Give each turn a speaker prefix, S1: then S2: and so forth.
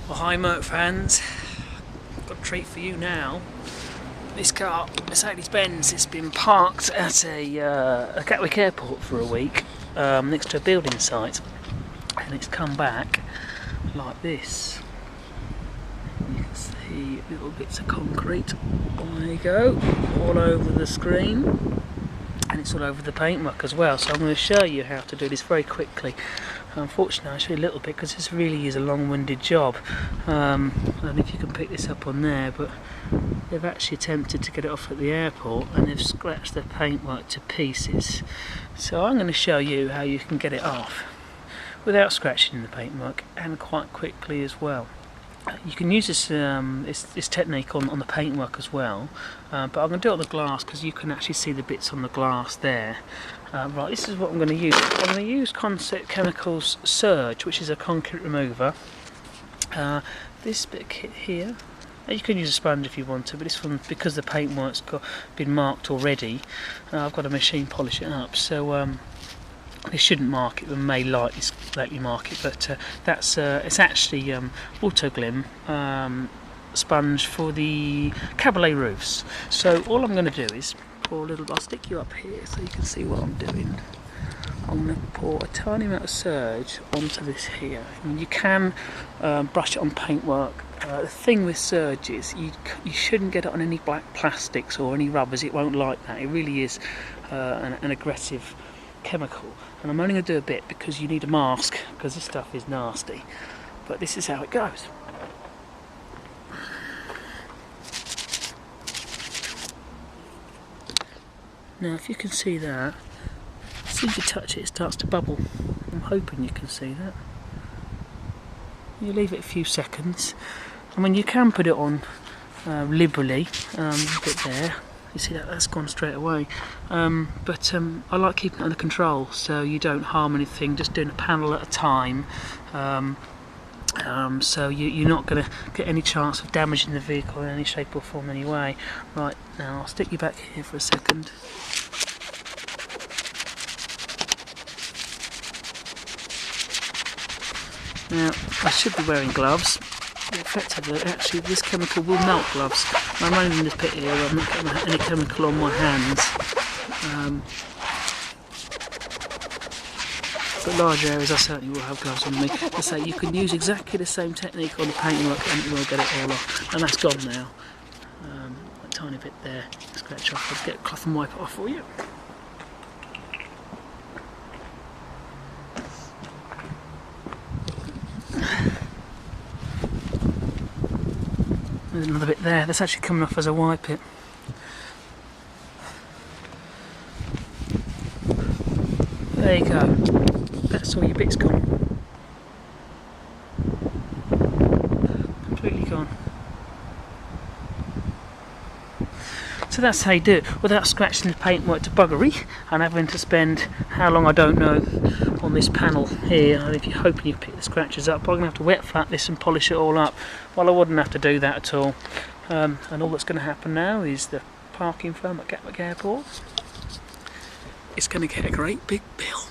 S1: Well, hi Merc fans, got a treat for you now. This car, Mercedes-Benz, has been parked at a Gatwick airport for a week next to a building site, and it's come back like this. You can see little bits of concrete, there you go, all over the screen, and it's all over the paintwork as well. So I'm going to show you how to do this very quickly. Unfortunately, I'll show you a little bit because this really is a long-winded job. I don't know if you can pick this up on there, but they've actually attempted to get it off at the airport and they've scratched the paintwork to pieces. So I'm going to show you how you can get it off without scratching the paintwork, and quite quickly as well. You can use this technique on the paintwork as well, but I'm going to do it on the glass because you can actually see the bits on the glass there. Right, this is what I'm going to use. I'm going to use Concept Chemicals Surge, which is a concrete remover. This bit of kit here, you can use a sponge if you want to, but this one, because the paintwork's been marked already, I've got a machine polish it up, so they shouldn't mark it, they may lightly mark it, but it's actually Autoglim sponge for the cabriolet roofs. So all I'm going to do is pour a little, I'll stick you up here so you can see what I'm doing. I'm going to pour a tiny amount of Surge onto this here. And you can brush it on paintwork. The thing with Surge is you shouldn't get it on any black plastics or any rubbers, it won't like that. It really is an aggressive chemical. And I'm only going to do a bit because you need a mask, because this stuff is nasty. But this is how it goes. Now if you can see that, as soon as you touch it, it starts to bubble. I'm hoping you can see that. You leave it a few seconds. I mean, you can put it on liberally, a bit there. You see that's gone straight away. But I like keeping it under control so you don't harm anything, just doing a panel at a time. So you're not going to get any chance of damaging the vehicle in any shape or form anyway. Right, now I'll stick you back here for a second. Now, I should be wearing gloves. Effectively, actually, this chemical will melt gloves. I'm only in this pit here, I'm not getting any chemical on my hands. But large areas I certainly will have gloves on me. I say you can use exactly the same technique on the paintwork and it will get it all off. And that's gone now. A tiny bit there, scratch off. I'll get a cloth and wipe it off for you. There's another bit there, that's actually coming off as I wipe it. There you go, that's all your bits gone. Completely gone. So that's how you do it, without scratching the paintwork to buggery and having to spend, how long I don't know, on this panel here. And if you're hoping you pick the scratches up, I'm going to have to wet flat this and polish it all up. Well, I wouldn't have to do that at all. And all that's going to happen now is the parking firm at Gatwick Airport is going to get a great big bill.